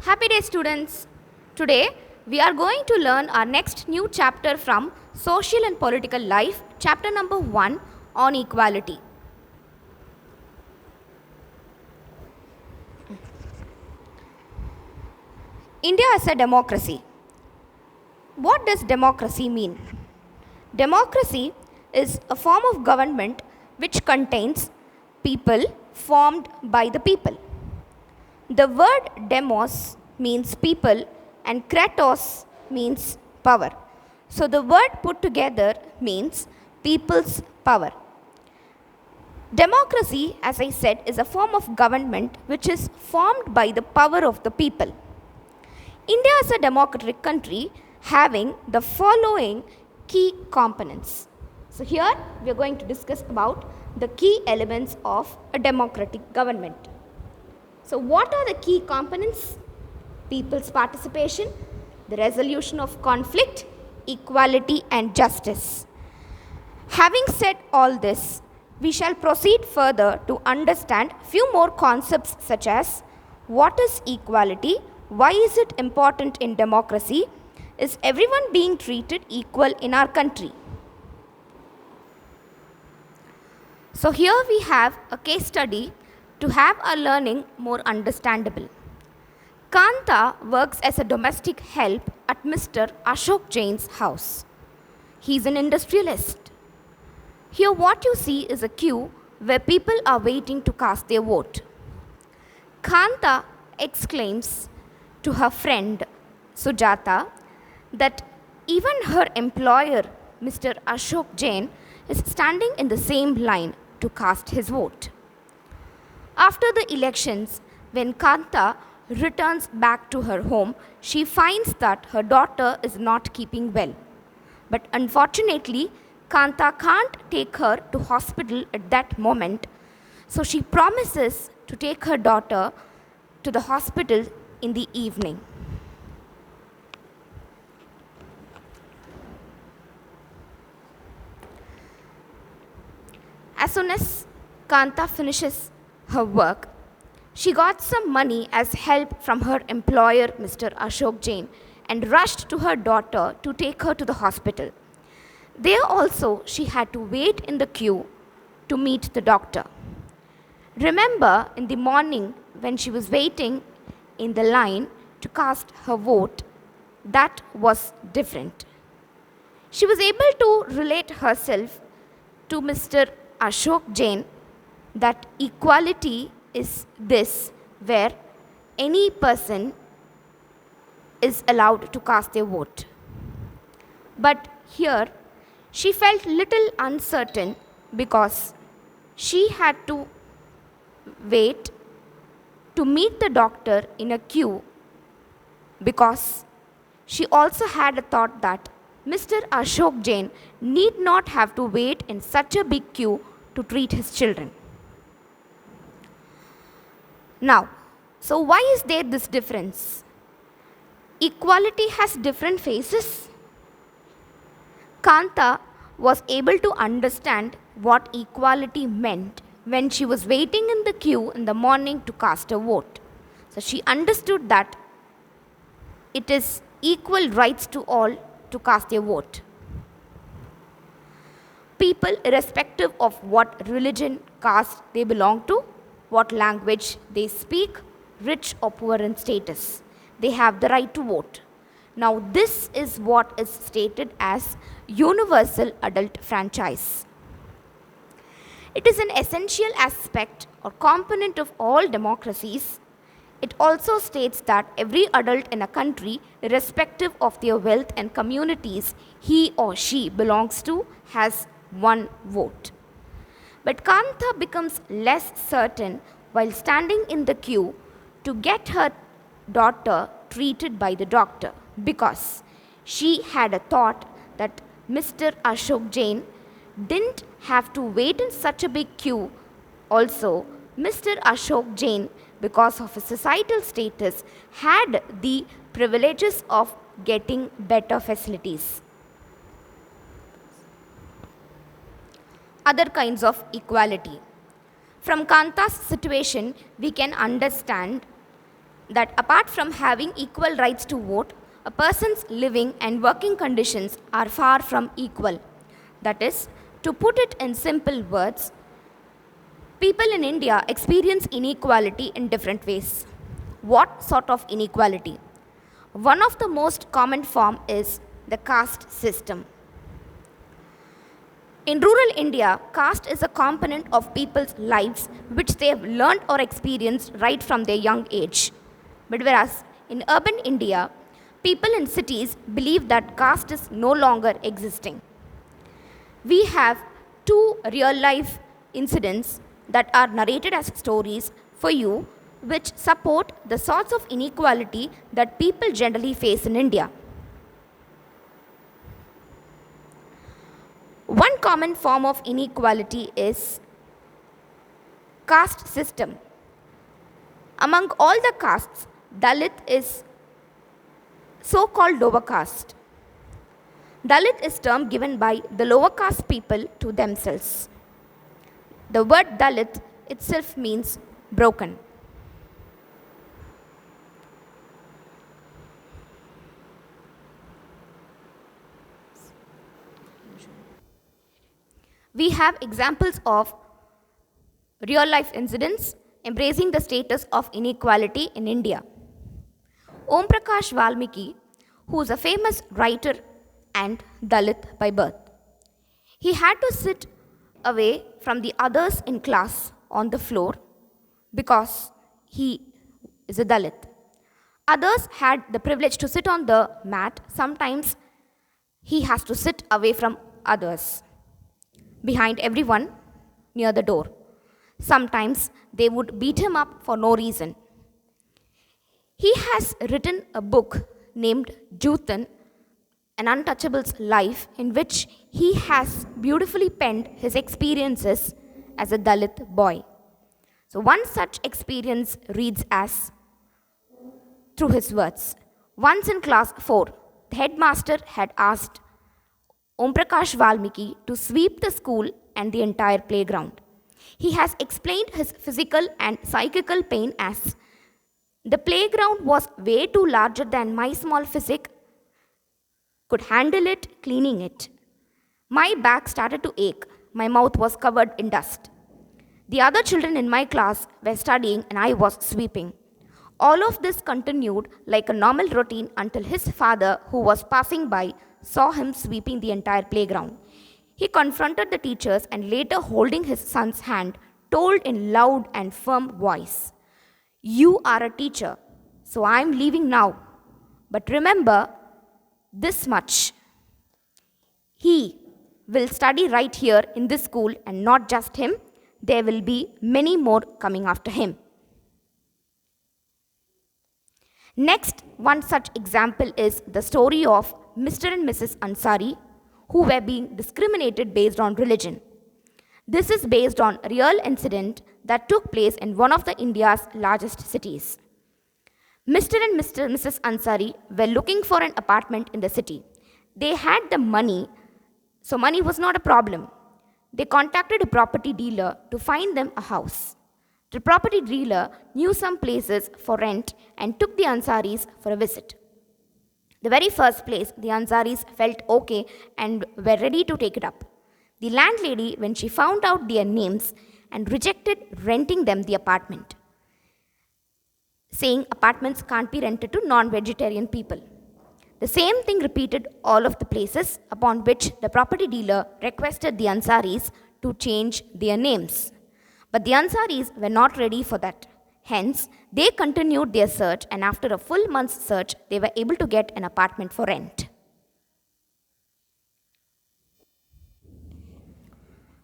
Happy day, students! Today we are going to learn our next new chapter from Social and Political Life, chapter number 1 on equality. India is a democracy. What does democracy mean? Democracy is a form of government which contains people formed by the people. The word demos means people and kratos means power. So the word put together means people's power. Democracy, as I said, is a form of government which is formed by the power of the people. India is a democratic country having the following key components. So here we are going to discuss about the key elements of a democratic government. So what are the key components? People's participation, the resolution of conflict, equality and justice. Having said all this, we shall proceed further to understand few more concepts such as what is equality, why is it important in democracy, is everyone being treated equal in our country. So here we have a case study to have our learning more understandable. Kanta works as a domestic help at Mr. Ashok Jain's house. He is an industrialist. Here what you see is a queue where people are waiting to cast their vote. Kanta exclaims to her friend Sujata that even her employer Mr. Ashok Jain is standing in the same line to cast his vote. After the elections, when Kanta returns back to her home, she finds that her daughter is not keeping well. But unfortunately, Kanta can't take her to hospital at that moment, so she promises to take her daughter to the hospital in the evening. As soon as Kanta finishes her work, she got some money as help from her employer, Mr. Ashok Jain, and rushed to her daughter to take her to the hospital. There also, she had to wait in the queue to meet the doctor. Remember, in the morning when she was waiting in the line to cast her vote, that was different. She was able to relate herself to Mr. Ashok Jain that equality is this where any person is allowed to cast their vote. But here she felt little uncertain because she had to wait to meet the doctor in a queue because she also had a thought that Mr. Ashok Jain need not have to wait in such a big queue to treat his children. Now, so why is there this difference? Equality has different faces. Kanta was able to understand what equality meant when she was waiting in the queue in the morning to cast a vote. So she understood that it is equal rights to all to cast their vote. People, irrespective of what religion, caste they belong to, what language they speak, rich or poor in status, they have the right to vote. Now this is what is stated as universal adult franchise. It is an essential aspect or component of all democracies. It also states that every adult in a country, irrespective of their wealth and communities he or she belongs to, has one vote. But Kanta becomes less certain while standing in the queue to get her daughter treated by the doctor because she had a thought that Mr. Ashok Jain didn't have to wait in such a big queue. Also, Mr. Ashok Jain, because of his societal status, had the privileges of getting better facilities. Other kinds of equality. From Kanta's situation, we can understand that apart from having equal rights to vote, a person's living and working conditions are far from equal. That is, to put it in simple words, people in India experience inequality in different ways. What sort of inequality? One of the most common form is the caste system. In rural India, caste is a component of people's lives which they have learned or experienced right from their young age. But whereas in urban India, people in cities believe that caste is no longer existing. We have two real life incidents that are narrated as stories for you which support the sorts of inequality that people generally face in India. One common form of inequality is caste system. Among all the castes, Dalit is so-called lower caste. Dalit is term given by the lower caste people to themselves. The word Dalit itself means broken. We have examples of real life incidents embracing the status of inequality in India. Om Prakash Valmiki, who is a famous writer and Dalit by birth, he had to sit away from the others in class on the floor because he is a Dalit. Others had the privilege to sit on the mat. Sometimes he has to sit away from others, behind everyone, near the door. Sometimes they would beat him up for no reason. He has written a book named Juthan, An Untouchable's Life, in which he has beautifully penned his experiences as a Dalit boy. So one such experience reads as through his words. Once in class 4, the headmaster had asked Om Prakash Valmiki to sweep the school and the entire playground. He has explained his physical and psychical pain as the playground was way too larger than my small physique could handle it, cleaning it. My back started to ache. My mouth was covered in dust. The other children in my class were studying and I was sweeping. All of this continued like a normal routine until his father, who was passing by, saw him sweeping the entire playground. He confronted the teachers and later, holding his son's hand, told in loud and firm voice, "You are a teacher, so I am leaving now. But remember this much. He will study right here in this school, and not just him. There will be many more coming after him." Next, one such example is the story of Mr. and Mrs. Ansari, who were being discriminated based on religion. This is based on a real incident that took place in one of the India's largest cities. Mr. and Mrs. Ansari were looking for an apartment in the city. They had the money, so money was not a problem. They contacted a property dealer to find them a house. The property dealer knew some places for rent and took the Ansaris for a visit. The very first place, the Ansaris felt okay and were ready to take it up. The landlady, when she found out their names, and rejected renting them the apartment, saying apartments can't be rented to non-vegetarian people. The same thing repeated all of the places, upon which the property dealer requested the Ansaris to change their names. But the Ansaris were not ready for that. Hence, they continued their search, and after a full month's search, they were able to get an apartment for rent.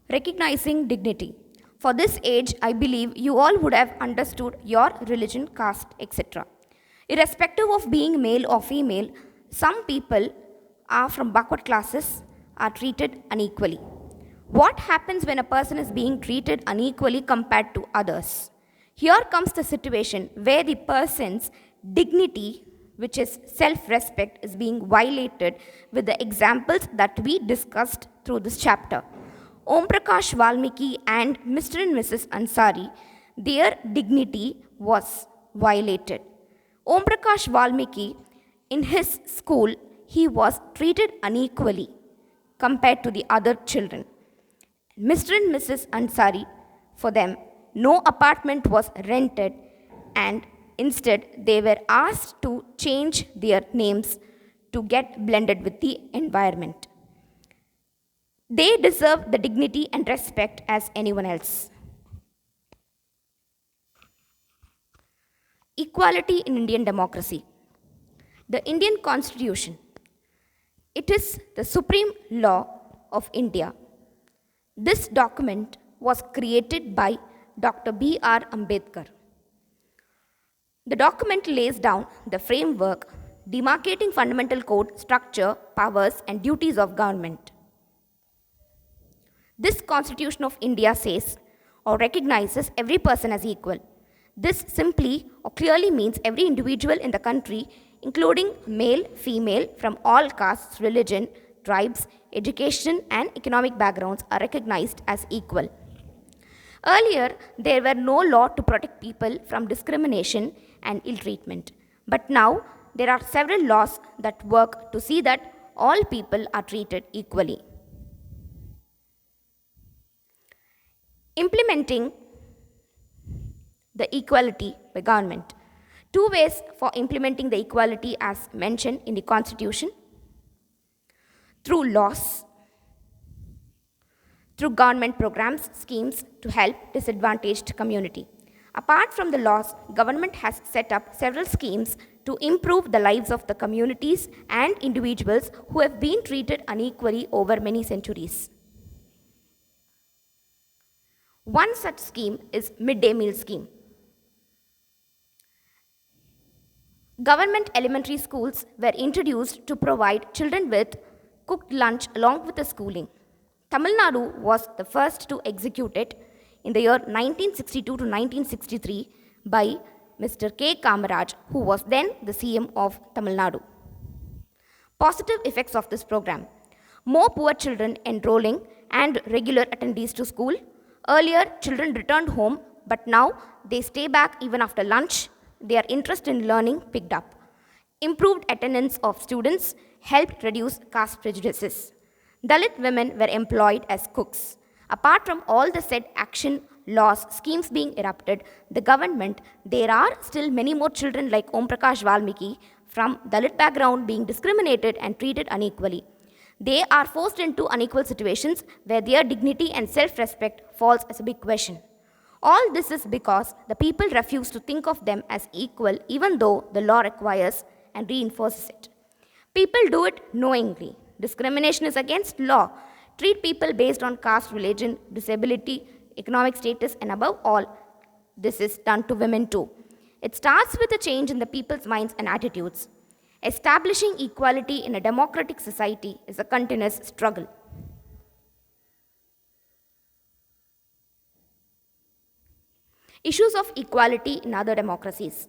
Recognizing dignity. For this age, I believe you all would have understood your religion, caste, etc. Irrespective of being male or female, some people are from backward classes are treated unequally. What happens when a person is being treated unequally compared to others? Here comes the situation where the person's dignity, which is self-respect, is being violated with the examples that we discussed through this chapter. Om Prakash Valmiki and Mr. and Mrs. Ansari, their dignity was violated. Om Prakash Valmiki, in his school, he was treated unequally compared to the other children. Mr. and Mrs. Ansari, for them, no apartment was rented, and instead they were asked to change their names to get blended with the environment. They deserve the dignity and respect as anyone else. Equality in Indian democracy. The Indian Constitution. It is the supreme law of India. This document was created by Dr. B.R. Ambedkar. The document lays down the framework demarcating fundamental code, structure, powers, and duties of government. This Constitution of India says or recognizes every person as equal. This simply or clearly means every individual in the country, including male, female, from all castes, religion, tribes, education, and economic backgrounds, are recognized as equal. Earlier, there were no law to protect people from discrimination and ill treatment. But now, there are several laws that work to see that all people are treated equally. Implementing the equality by government. Two ways for implementing the equality as mentioned in the Constitution: through laws, through government programs, schemes to help disadvantaged community. Apart from the laws, government has set up several schemes to improve the lives of the communities and individuals who have been treated unequally over many centuries. One such scheme is midday meal scheme. Government elementary schools were introduced to provide children with cooked lunch along with the schooling. Tamil Nadu was the first to execute it in the year 1962 to 1963 by Mr. K. Kamaraj, who was then the CM of Tamil Nadu. Positive effects of this program: more poor children enrolling and regular attendees to school. Earlier, children returned home, but now they stay back even after lunch. Their interest in learning picked up. Improved attendance of students helped reduce caste prejudices. Dalit women were employed as cooks. Apart from all the said action, laws, schemes being erupted, the government, there are still many more children like Om Prakash Valmiki from Dalit background being discriminated and treated unequally. They are forced into unequal situations where their dignity and self-respect falls as a big question. All this is because the people refuse to think of them as equal even though the law requires and reinforces it. People do it knowingly. Discrimination is against law. Treat people based on caste, religion, disability, economic status, and above all, this is done to women too. It starts with a change in the people's minds and attitudes. Establishing equality in a democratic society is a continuous struggle. Issues of equality in other democracies.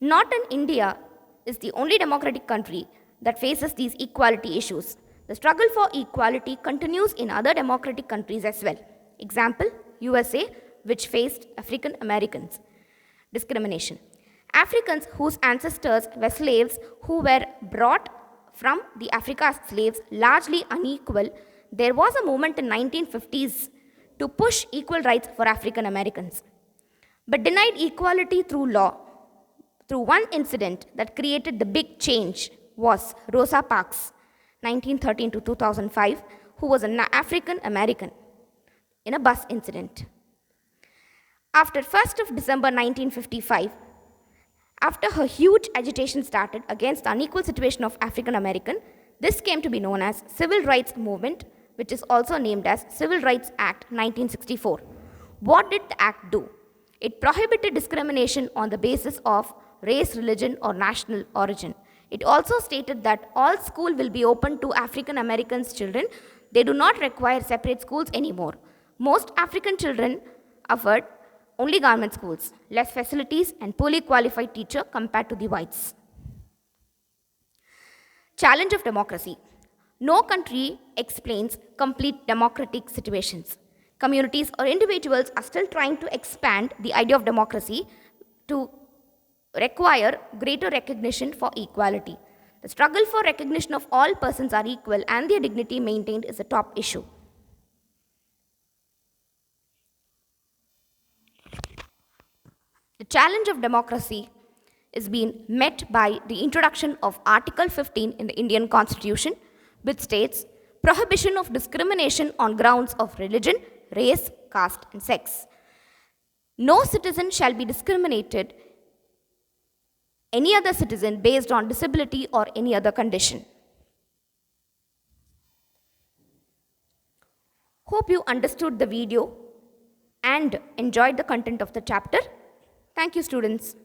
Not in India is the only democratic country that faces these equality issues. The struggle for equality continues in other democratic countries as well. Example, USA, which faced African Americans discrimination. Africans whose ancestors were slaves who were brought from the Africa's slaves largely unequal, there was a movement in 1950s to push equal rights for African Americans, but denied equality through law. Through one incident that created the big change was Rosa Parks, 1913 to 2005, who was an African American in a bus incident. After 1st of December 1955, after her huge agitation started against the unequal situation of African American, this came to be known as Civil Rights Movement, which is also named as Civil Rights Act 1964. What did the act do? It prohibited discrimination on the basis of race, religion, or national origin. It also stated that all school will be open to African Americans' children. They do not require separate schools anymore. Most African children offered only government schools, less facilities, and poorly qualified teacher compared to the whites. Challenge of democracy. No country explains complete democratic situations. Communities or individuals are still trying to expand the idea of democracy to require greater recognition for equality. The struggle for recognition of all persons are equal and their dignity maintained is a top issue. The challenge of democracy is being met by the introduction of Article 15 in the Indian Constitution, which states prohibition of discrimination on grounds of religion, race, caste, and sex. No citizen shall be discriminated any other citizen based on disability or any other condition. Hope you understood the video and enjoyed the content of the chapter. Thank you, students.